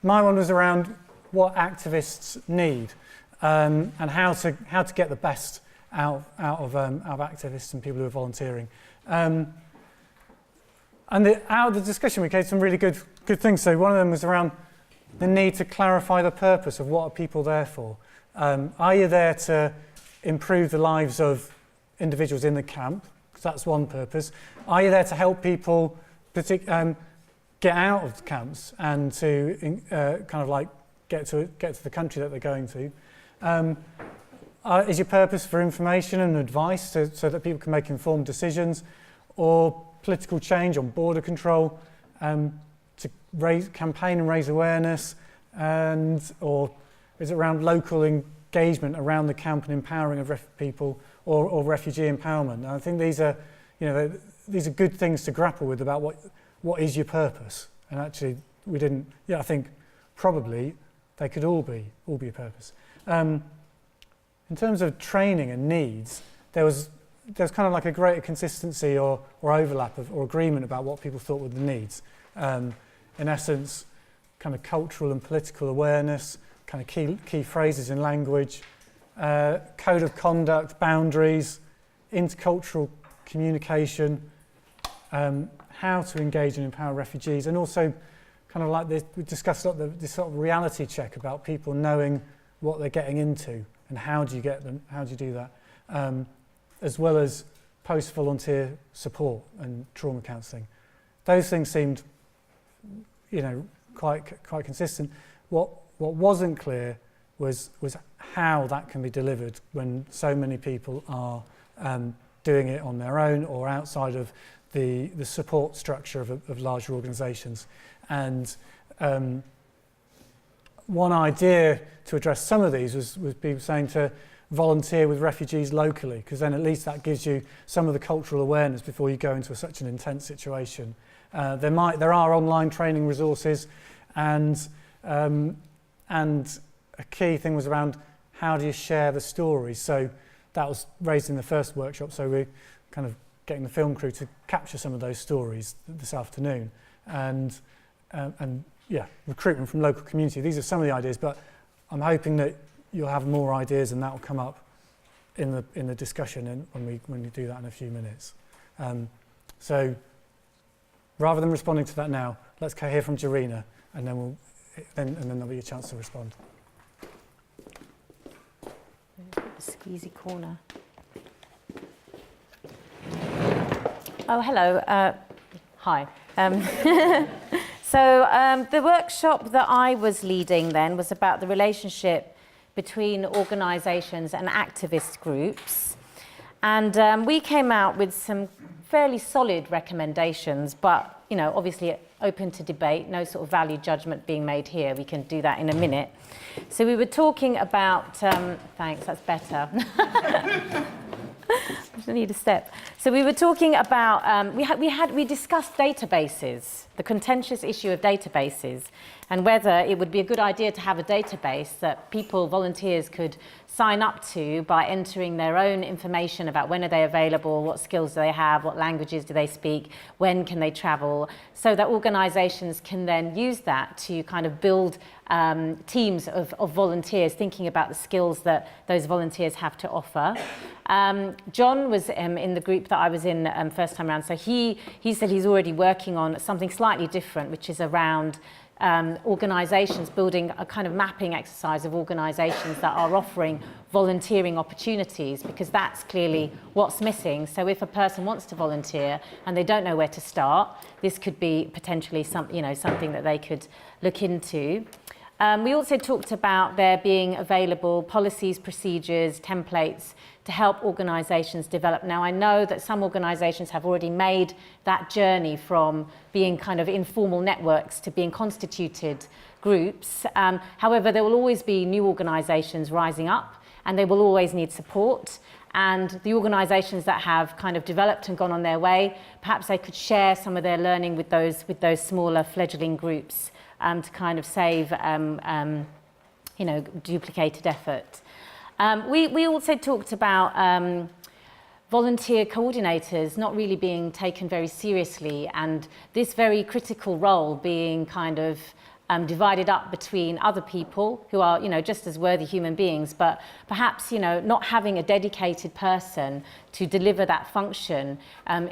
my one was around what activists need and how to get the best out of activists and people who are volunteering. And out of the discussion we came some really good things. So one of them was around the need to clarify the purpose of what are people there for. Are you there to improve the lives of individuals in the camp? Because that's one purpose. Are you there to help people get out of the camps and to kind of like get to the country that they're going to? Is your purpose for information and advice so that people can make informed decisions, or political change on border control, to campaign and raise awareness, or is it around local engagement around the camp and empowering of people, or refugee empowerment? And I think these are good things to grapple with about what is your purpose. And actually, we didn't. Yeah, I think probably they could all be a purpose. In terms of training and needs, there's kind of like a greater consistency or overlap or agreement about what people thought were the needs. In essence, kind of cultural and political awareness, kind of key phrases in language, code of conduct, boundaries, intercultural communication, how to engage and empower refugees, and also kind of like this, we discussed a lot this sort of reality check about people knowing what they're getting into and how do you get them, how do you do that, as well as post-volunteer support and trauma counselling. Those things seemed, quite consistent. What wasn't clear was how that can be delivered when so many people are doing it on their own or outside of the support structure of larger organisations. And one idea to address some of these was people saying to volunteer with refugees locally, because then at least that gives you some of the cultural awareness before you go into such an intense situation. There are online training resources, and a key thing was around how do you share the stories. So that was raised in the first workshop, so we're kind of getting the film crew to capture some of those stories this afternoon. And recruitment from local community. These are some of the ideas, but I'm hoping that you'll have more ideas and that will come up in the discussion when we do that in a few minutes. So rather than responding to that now, let's hear from Jarina, and then there'll be a chance to respond. A squeezy corner. Oh, hello. Hi. So the workshop that I was leading then was about the relationship between organisations and activist groups. And we came out with some fairly solid recommendations, but, obviously open to debate, no sort of value judgment being made here. We can do that in a minute. So we were talking about, thanks, that's better. I need a step. So we were talking about, we discussed databases, the contentious issue of databases, and whether it would be a good idea to have a database that volunteers could sign up to by entering their own information about when are they available, what skills do they have, what languages do they speak, when can they travel, so that organisations can then use that to kind of build teams of volunteers thinking about the skills that those volunteers have to offer. John was in the group that I was in first time around, so he said he's already working on something slightly different, which is around organisations, building a kind of mapping exercise of organisations that are offering volunteering opportunities, because that's clearly what's missing. So if a person wants to volunteer and they don't know where to start, this could be potentially something that they could look into. We also talked about there being available policies, procedures, templates to help organisations develop. Now, I know that some organisations have already made that journey from being kind of informal networks to being constituted groups. However, there will always be new organisations rising up, and they will always need support. And the organisations that have kind of developed and gone on their way, perhaps they could share some of their learning with those smaller fledgling groups to kind of save duplicated effort. We also talked about volunteer coordinators not really being taken very seriously, and this very critical role being kind of divided up between other people who are, just as worthy human beings, but perhaps, not having a dedicated person to deliver that function,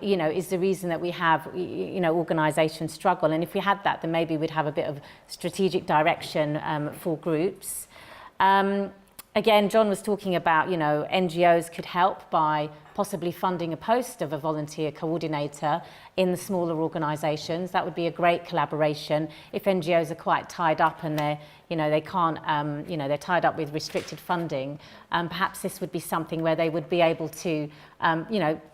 is the reason that we have, organisations struggle. And if we had that, then maybe we'd have a bit of strategic direction for groups. Again, John was talking about, NGOs could help by possibly funding a post of a volunteer coordinator in the smaller organisations. That would be a great collaboration. If NGOs are quite tied up and they can't, they're tied up with restricted funding, perhaps this would be something where they would be able to,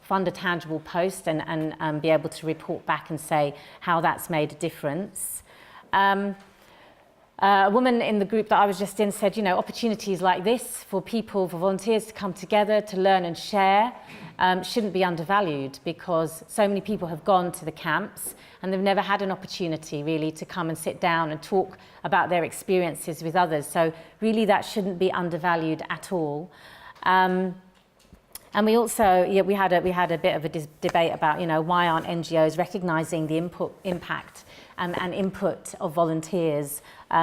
fund a tangible post and be able to report back and say how that's made a difference. A woman in the group that I was just in said, opportunities like this for people, for volunteers to come together, to learn and share, shouldn't be undervalued, because so many people have gone to the camps and they've never had an opportunity really to come and sit down and talk about their experiences with others. So really that shouldn't be undervalued at all. And we also, we had a bit of a debate about, why aren't NGOs recognising the impact and input of volunteers.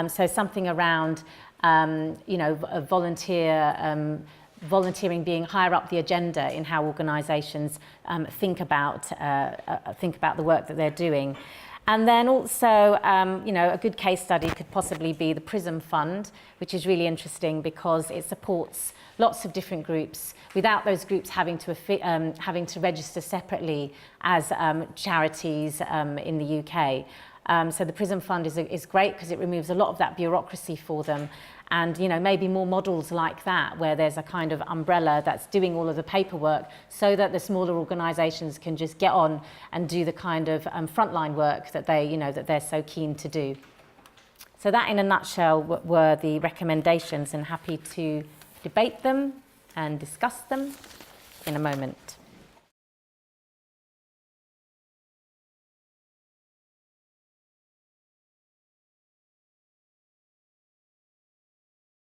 So something around, volunteering being higher up the agenda in how organisations think about the work that they're doing. And then also, a good case study could possibly be the PRISM Fund, which is really interesting because it supports lots of different groups without those groups having to register separately as charities in the UK. So the PRISM Fund is great because it removes a lot of that bureaucracy for them. And, maybe more models like that, where there's a kind of umbrella that's doing all of the paperwork so that the smaller organisations can just get on and do the kind of frontline work that that they're so keen to do. So that in a nutshell were the recommendations, and happy to debate them and discuss them in a moment.